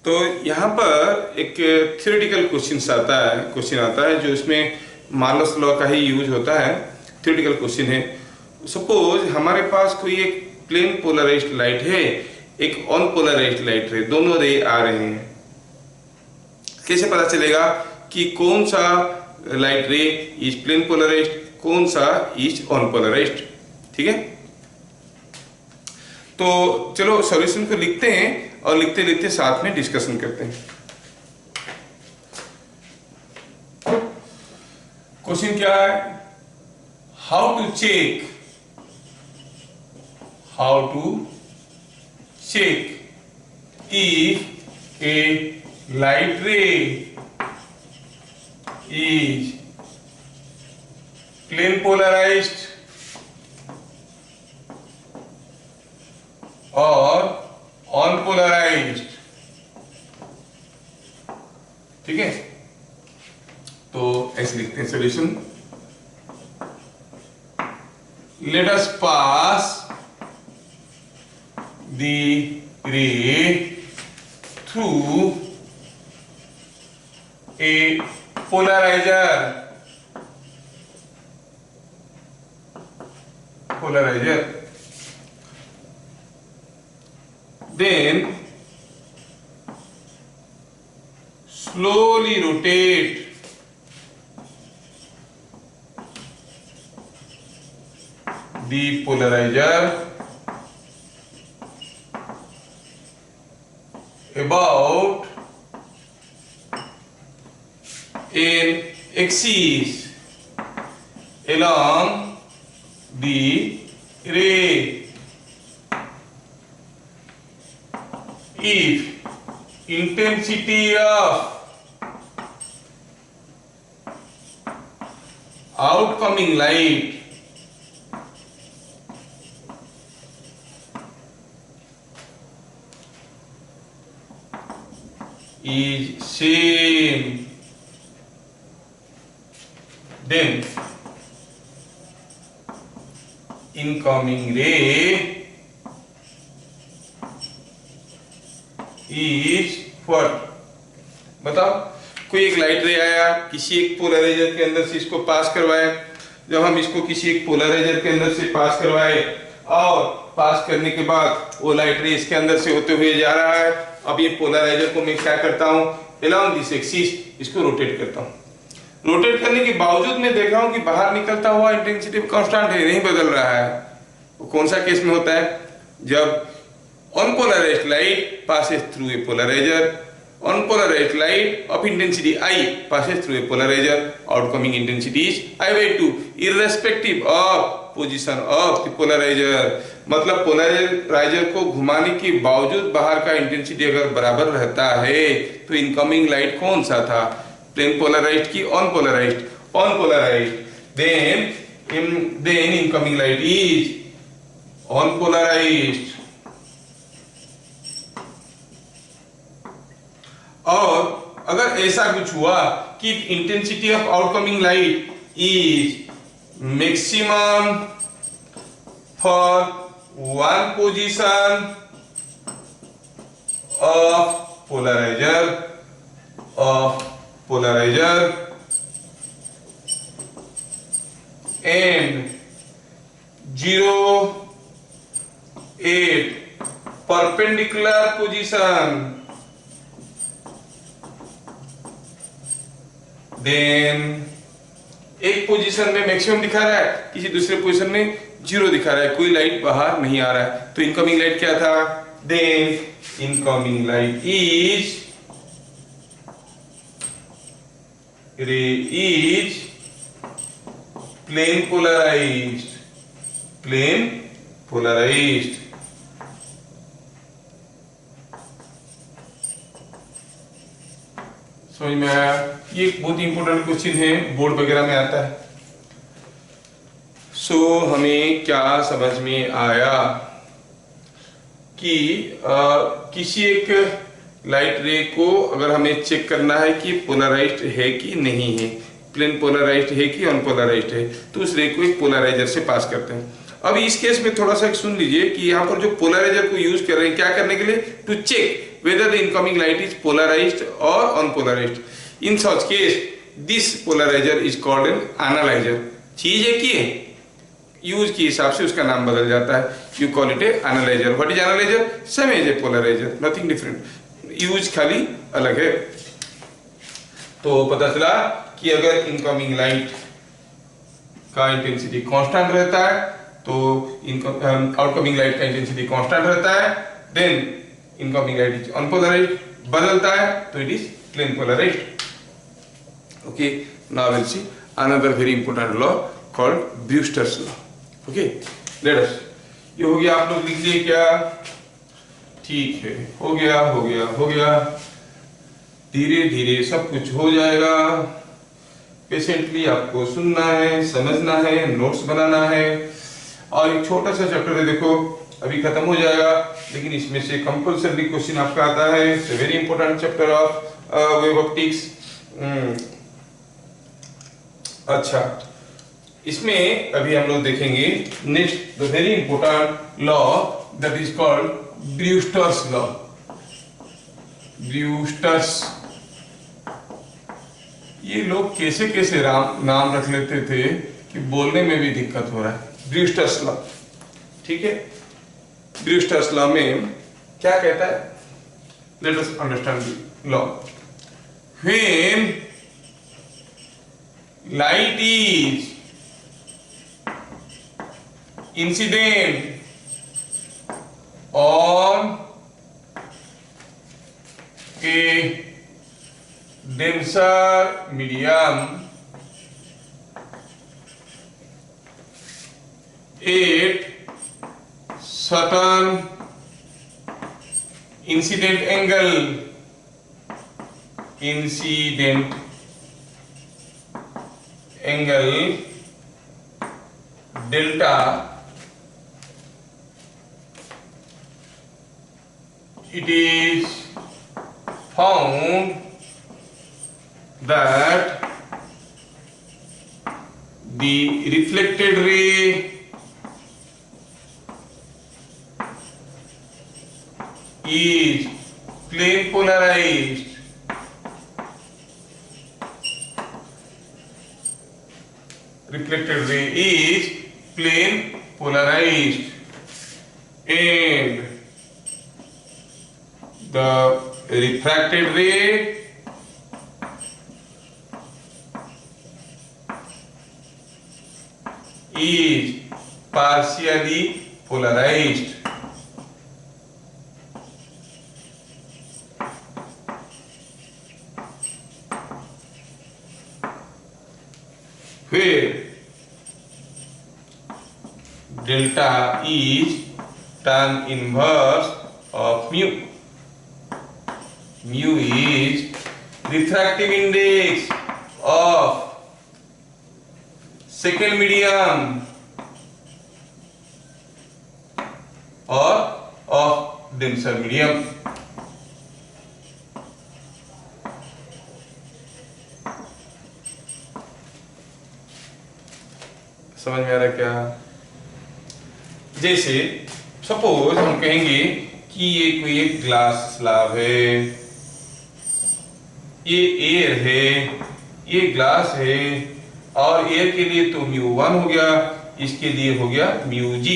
तो यहाँ पर एक थ्योरेटिकल क्वेश्चन आता है जो इसमें मार्लस लॉ का ही यूज होता है। थ्योरेटिकल क्वेश्चन है, सपोज हमारे पास कोई एक प्लेन पोलराइज्ड लाइट है, एक ऑन पोलराइज्ड लाइट है, दोनों रे आ रहे हैं। कैसे पता चलेगा कि कौन सा लाइट रे इज प्लेन पोलराइज्ड, कौन सा इज ऑन पोलराइज्ड? ठीक है, तो चलो सॉल्यूशन को लिखते हैं और लिखते लिखते साथ में डिस्कशन करते हैं। क्वेश्चन क्या है? How to check if a light ray is plane polarized or on polarized। ठीक है, तो ऐसे लिखते हैं solution. Let us pass the ray through a polarizer then slowly rotate the polarizer about an axis along the ray. If intensity of outcoming light is same, then incoming ray is what? बताओ, कोई एक light रे आया, किसी एक polariser के अंदर से इसको पास करवाए। जब हम इसको किसी एक पोलराइजर के अंदर से पास करवाए और पास करने के बाद वो लाइट रे इसके अंदर से होते हुए जा रहा है। अब ये पोलराइजर को मैं क्या करता हूँ, अलोंग दिस एक्सिस इसको रोटेट करता हूँ। रोटेट करने के बावजूद मैं देख रहा हूँ कि बाहर निकलता हुआ इंटेंसिटी कांस्टेंट है, नहीं बदल रहा है। वो कौन सा केस में होता है? जब unpolarized light passes through a polarizer, unpolarized light of intensity I passes through a polarizer, outcoming intensity is I/2 irrespective of position of the polarizer। मतलब पोलराइजर को घुमाने के बावजूद बाहर का इंटेंसिटी अगर बराबर रहता है तो इनकमिंग लाइट कौन सा था, प्लेन पोलराइज्ड की unpolarised? Unpolarised. then incoming light is on polarized। और अगर ऐसा कुछ हुआ कि intensity of outcoming light is maximum for one position of polariser and 0 at perpendicular position, then एक पोजीशन में मैक्सिमम दिखा रहा है, किसी दूसरे पोजीशन में 0 दिखा रहा है, कोई लाइट बाहर नहीं आ रहा है, तो इनकमिंग लाइट क्या था? Then incoming light is plane polarised. समझ में आया? ये एक बहुत इंपॉर्टेंट क्वेश्चन है, बोर्ड वगैरह में आता है। सो हमें क्या समझ में आया कि किसी एक लाइट रे को अगर हमें चेक करना है कि पोलराइज्ड है कि नहीं है, प्लेन पोलराइज्ड है कि अनपोलराइज्ड है, तो उस रे को एक पोलराइजर से पास करते हैं। अब इस केस में थोड़ा सा सुन लीजिए कि यहाँ पर जो पोलराइजर को यूज कर रहे हैं क्या करने के लिए? To check whether the incoming light is polarized or unpolarized. In such case, this polarizer is called an analyzer. चीज एक ही है, यूज के हिसाब से उसका नाम बदल जाता है. You call it a analyzer. What is analyzer? Same as a polarizer, nothing different. Use खाली अलग है. तो पता चला कि अगर इनकमिंग लाइट का इंटेंसिटी कांस्टेंट रहता है तो आउटकमिंग लाइट का इंटेंसिटी कांस्टेंट रहता है, then incoming light is unpolarised. बदलता है तो it is plane polarised. Okay, now will see another very important law called Brewster's law. Okay, let us. ये हो गया, आप लोग लिख लिए क्या? ठीक है, हो गया हो गया हो गया. धीरे धीरे सब कुछ हो जाएगा. पेशेंटली आपको सुनना है, समझना है, नोट्स बनाना है. और एक छोटा सा चैप्टर है, देखो अभी खत्म हो जाएगा, लेकिन इसमें से कंपल्सरी क्वेश्चन आपका आता है. It's a very important chapter of wave optics. अच्छा, इसमें अभी हम लोग देखेंगे next the very important law that is called Brewster's law. Brewster's, ये लोग कैसे कैसे नाम रख लेते थे कि बोलने में भी दिक्कत हो रहा है. ब्रूस्टर्स लॉ, ठीक है. ब्रूस्टर्स लॉ में क्या कहता है? Let us understand the law. When light is incident on A denser medium at certain incident angle delta, it is found that the reflected ray is plane polarized. Reflected ray is plane polarized, and the refracted ray is partially polarized. Where delta is tan inverse of mu. Mu is refractive index of second medium or of denser medium. समझ में आ रहा क्या? जैसे suppose हम कहेंगे कि ये कोई एक ग्लास स्लैब है, ये एयर है, ये ग्लास है, और एयर के लिए तो μ1 हो गया, इसके लिए हो गया μg.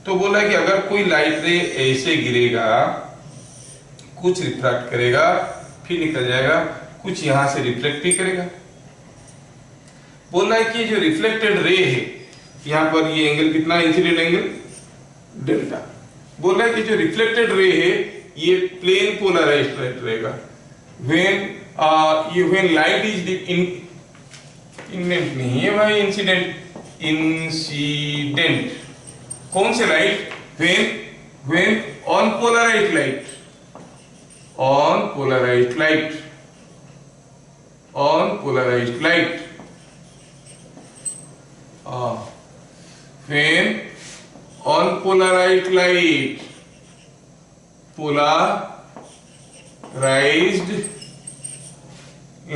तो बोला कि अगर कोई लाइट रे ऐसे गिरेगा, कुछ रिफ्रैक्ट करेगा, फिर निकल जाएगा, कुछ यहां से रिफ्लेक्ट भी करेगा. बोला है कि जो रिफ्लेक्टेड रे है, यहां पर ये एंगल कितना, इंसिडेंट एंगल डेल्टा. बोला है कि जो रिफ्लेक्टेड रे है ये प्लेन पोलराइज्ड रहेगा. व्हेन लाइट इज इंसिडेंट नहीं है भाई, इंसिडेंट कौन से light? When unpolarised light, unpolarised light, unpolarised light. When on polarized light, polarized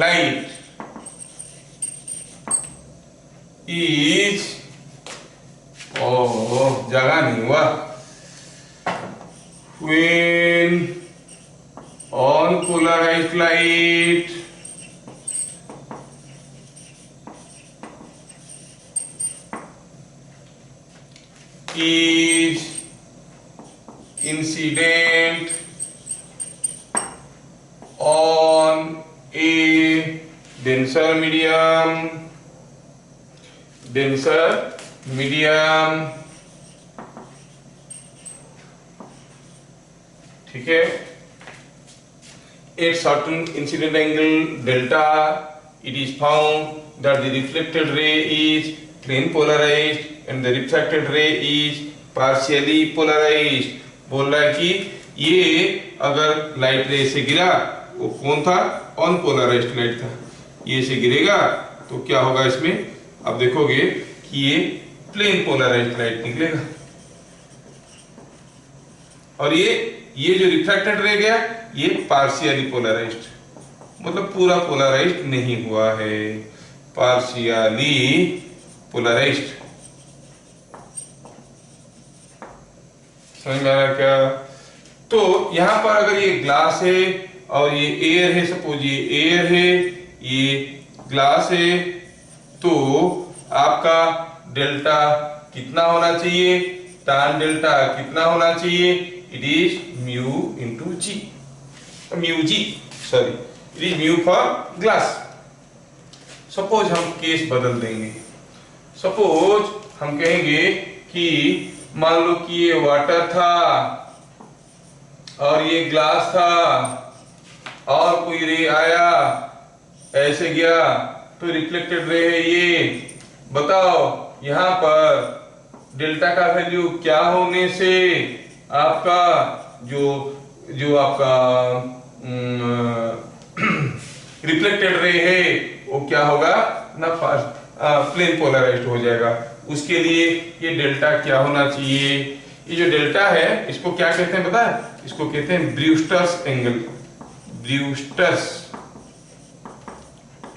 light is, जगह नहीं हुआ. When on polarized light is incident on a denser medium, ठीक है, at certain incident angle delta, it is found that the reflected ray is plane polarized and the refracted ray is partially polarized। बोल रहा है कि ये अगर light रे से गिरा, वो कौन था? ऑन पोलराइज्ड लाइट था। ये से गिरेगा तो क्या होगा इसमें? अब देखोगे कि ये प्लेन पोलराइज्ड लाइट निकलेगा, और ये जो रिफ्रैक्टेड रह गया ये पार्शियली पोलराइज्ड, मतलब पूरा पोलराइज्ड नहीं हुआ है, पार्शियली पोलराइज्ड। समझ में आ रहा क्या? तो यहां पर अगर ये ग्लास है और ये एयर है, सपोज ये एयर है, ये ग्लास है, तो आपका डेल्टा कितना होना चाहिए? tan डेल्टा कितना होना चाहिए? It is mu into G, mu G, sorry, it is mu for glass. Suppose हम केस बदल देंगे, सपोज हम कहेंगे कि मान लो कि ये वाटर था और ये ग्लास था और कोई रे आया ऐसे गया तो रिफ्लेक्टेड रे है ये। बताओ यहां पर डेल्टा का वैल्यू क्या होने से आपका जो आपका रिफ्लेक्टेड रे है वो क्या होगा ना, प्लेन पोलराइज्ड हो जाएगा। उसके लिए ये डेल्टा क्या होना चाहिए? ये जो डेल्टा है इसको क्या कहते हैं पता है? इसको कहते हैं ब्रूस्टर्स एंगल, ब्रूस्टर्स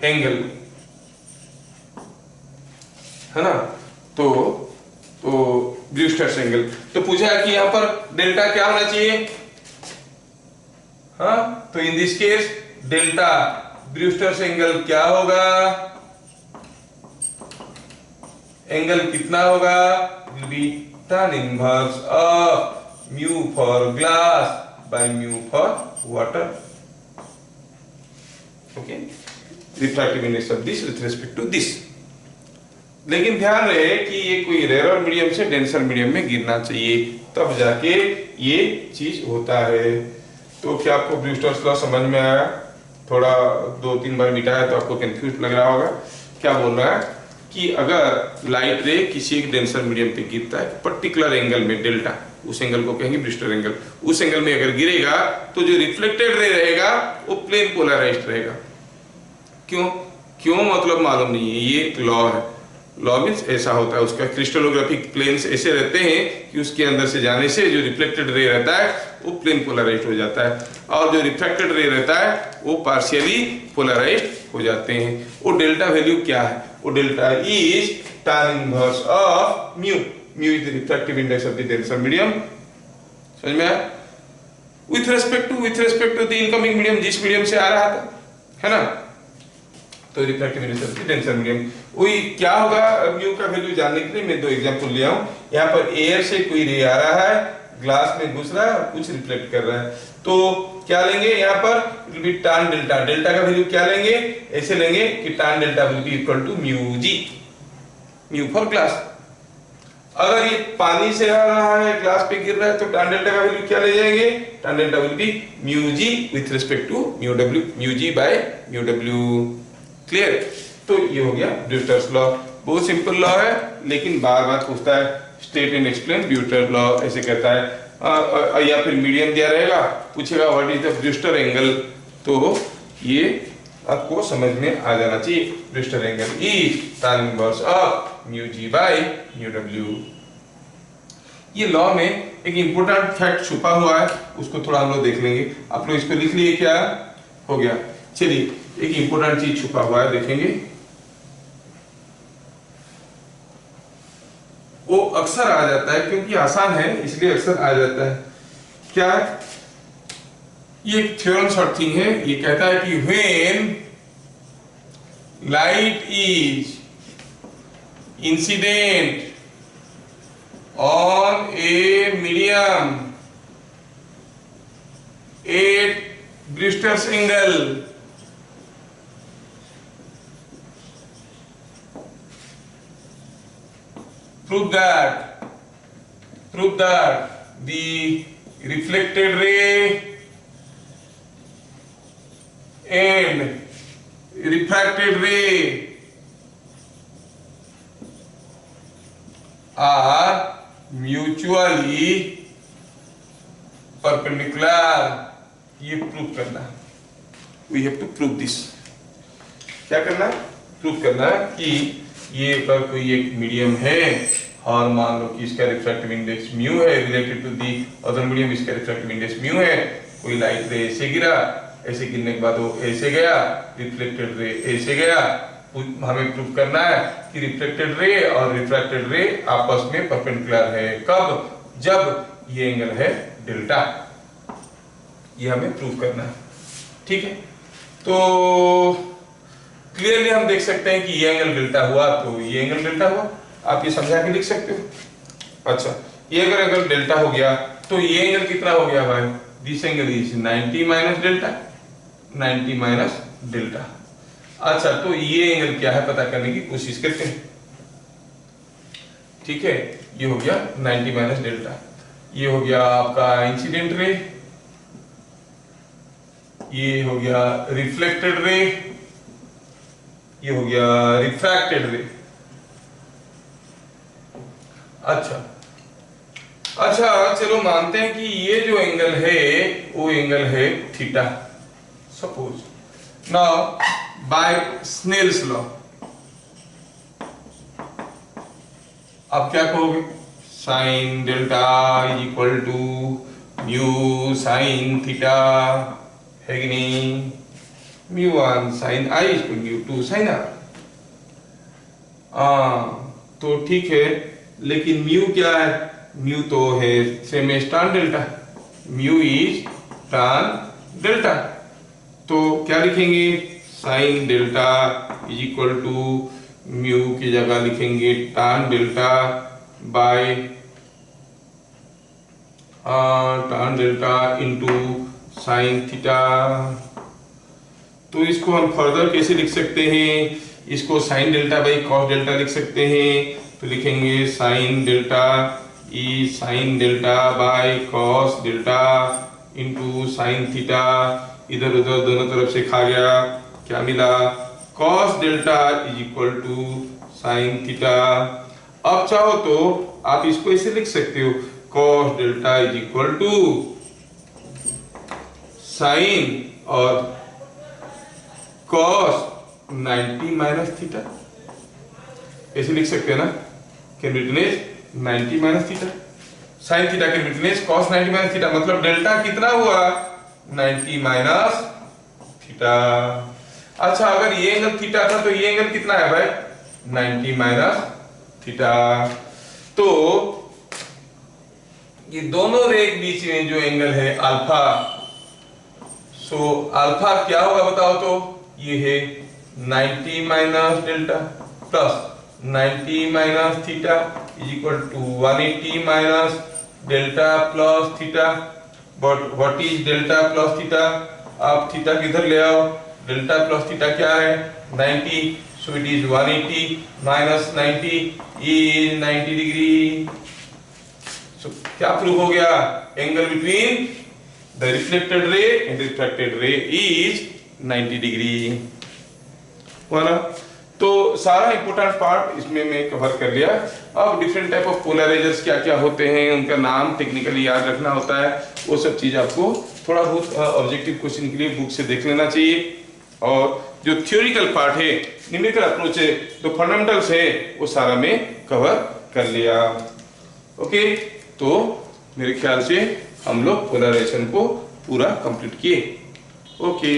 एंगल, है ना। तो ब्रूस्टर्स एंगल। तो पूछा है कि यहां पर डेल्टा क्या होना चाहिए? हाँ, तो in this case delta Brewster's angle क्या होगा? एंगल कितना होगा? Will be tan inverse of mu for glass by mu for water। Okay, refractive index of this with respect to this. लेकिन ध्यान रहे कि ये कोई रेयर मीडियम से डेंसर मीडियम में गिरना चाहिए, तब जाके ये चीज होता है। तो क्या आपको ब्रूस्टर्स लॉ समझ में आया? थोड़ा 2-3 बार मिटाया तो आपको कंफ्यूज लग रहा होगा। क्या बोल रहा है कि अगर लाइट रे किसी एक डेंसर मीडियम पे गिरता है पर्टिकुलर एंगल में, डेल्टा, उस एंगल को कहेंगे ब्रूस्टर एंगल, उस एंगल में अगर गिरेगा तो जो रिफ्लेक्टेड रे रहेगा वो प्लेन पोलराइज्ड रहेगा। क्यों मतलब मालूम नहीं है, ये एक लॉ है। लॉ मीन्स ऐसा होता है, उसका क्रिस्टलोग्राफिक प्लेन्स ऐसे रहते हैं कि उसके अंदर से जाने से जो रिफ्लेक्टेड रे रहता है वो प्लेन पोलराइज्ड हो जाता है, और जो रिफ्रैक्टेड रे रहता है वो पार्शियली पोलराइज्ड हो जाते हैं। वो डेल्टा वैल्यू क्या है? वो delta is tan inverse of mu. Mu is the refractive index of the denser medium. समझ में आया? With respect to the incoming medium, जिस मीडियम से आ रहा था, है ना। तो refractive index of the denser medium वही क्या होगा? म्यू का वैल्यू जानने के लिए मैं 2 एग्जांपल लिया हूं। यहाँ पर एयर से कोई रे आ रहा है, ग्लास में घुस रहा है और कुछ रिफ्लेक्ट कर रहा है, तो क्या लेंगे यहाँ पर? It will be tan delta. Delta का वैल्यू क्या लेंगे? ऐसे लेंगे कि tan delta will be equal to mu G, mu for glass. अगर ये पानी से आ रहा है, ग्लास पे गिर रहा है, तो tan डेल्टा का वैल्यू क्या ले जाएंगे? tan delta will be mu G with respect to mu W, mu G by mu W. Clear? तो ये हो गया ब्रूस्टर्स लॉ। बहुत सिंपल लॉ है, लेकिन बार बार पूछता है state and explain Brewster law, ऐसे कहता है। या फिर मीडियम दिया रहेगा, पूछेगा what is the Brewster angle, तो ये आपको समझ में आ जाना चाहिए। Brewster angle is tan inverse of mu G by mu W. ये लॉ में एक इंपॉर्टेंट फैक्ट छुपा हुआ है, उसको थोड़ा हम लोग देख लेंगे। आप लोग इसको लिख लिए? क्या हो गया? चलिए, एक इंपॉर्टेंट चीज छुपा हुआ है, देखेंगे। वो अक्सर आ जाता है, क्योंकि आसान है इसलिए अक्सर आ जाता है। क्या है? ये एक थ्योरम शॉर्ट थिंग है। ये कहता है कि when light is incident on a medium at Brewster's angle, prove that the reflected ray and refracted ray are mutually perpendicular. ये प्रूव करना है। We have to prove this. क्या करना है? प्रूव करना है कि ये अगर कोई एक मीडियम है और मान लो कि इसका रिफ्रैक्टिव इंडेक्स म्यू है related to the other medium, इसका रिफ्रैक्टिव इंडेक्स म्यू है। कोई लाइट रे ऐसे गिरा, ऐसे गिरने के बाद वो ऐसे गया, रिफ्लेक्टेड रे ऐसे गया। हमें प्रूव करना है कि रिफ्लेक्टेड रे और रिफ्रैक्टेड रे आपस में परपेंडिकुलर है। कब? जब ये एंगल है डेल्टा। ये हमें प्रूव करना है। ठीक है, तो क्लियरली हम देख सकते हैं कि ये एंगल डेल्टा हुआ तो ये एंगल डेल्टा हुआ। आप ये समझा के लिख सकते हो। अच्छा, ये अगर एंगल डेल्टा हो गया तो ये एंगल कितना हो गया भाई? This angle is 90 minus delta, 90 minus delta. अच्छा, तो ये एंगल क्या है पता करने की कोशिश करते हैं। ठीक है, ये हो गया 90 माइनस डेल्टा। ये हो गया आपका इंसिडेंट रे, ये हो गया रिफ्लेक्टेड रे, ये हो गया रिफ्रैक्टेड रे। अच्छा, चलो मानते हैं कि ये जो एंगल है वो एंगल है theta. Suppose now by Snell's law आप क्या कहोगे? Sine delta is equal to mu sine theta, है कि नहीं? Mu 1 sine I is equal mu 2 sine R. तो ठीक है, लेकिन म्यू क्या है? म्यू तो है same as tan delta. Mu is tan delta. तो क्या लिखेंगे? Sine delta is equal to mu की जगह लिखेंगे tan delta by tan delta into sine theta. तो इसको हम फर्दर कैसे लिख सकते हैं? इसको sine delta by cos delta लिख सकते हैं। तो लिखेंगे साइन डेल्टा ई sine delta by cos delta into sine theta. इधर उधर दोनों तरफ से खा गया, क्या मिला? Cos delta is equal to sine theta. अब चाहो तो आप इसको ऐसे लिख सकते हो, cos delta is equal to sine और कॉस 90 माइनस थीटा। ऐसे लिख सकते हैं ना? Can written as 90 minus theta. Sine theta can written as cos 90 minus theta. मतलब डेल्टा कितना हुआ? 90 माइनस थीटा। अच्छा, अगर ये एंगल थीटा था तो ये एंगल कितना है भाई? 90 माइनस थीटा। तो ये दोनों रे के बीच में जो एंगल है अल्फा, सो अल्फा क्या होगा बताओ तो? ये है 90 minus delta plus 90 minus theta is equal to 180 minus delta plus theta. But what is delta plus theta? आप थीटा किधर ले आओ? डेल्टा प्लस थीटा क्या है? 90, so it is 180 minus 90 is 90 degree. So क्या प्रूव हो गया? Angle between the reflected ray and refracted ray is 90 degree. हुआ ना? तो सारा इंपॉर्टेंट पार्ट इसमें मैं कवर कर लिया। अब डिफरेंट टाइप ऑफ पोलराइजर्स क्या क्या होते हैं, उनका नाम टेक्निकली याद रखना होता है। वो सब चीज आपको थोड़ा बहुत ऑब्जेक्टिव क्वेश्चन के लिए बुक से देख लेना चाहिए। और जो थ्योरिकल पार्ट है, न्यूमेरिकल अप्रोच है, जो फंडामेंटल्स है, वो सारा मैं कवर कर लिया। ओके, तो मेरे ख्याल से हम लोग पोलराइजेशन को पूरा कंप्लीट किए। ओके।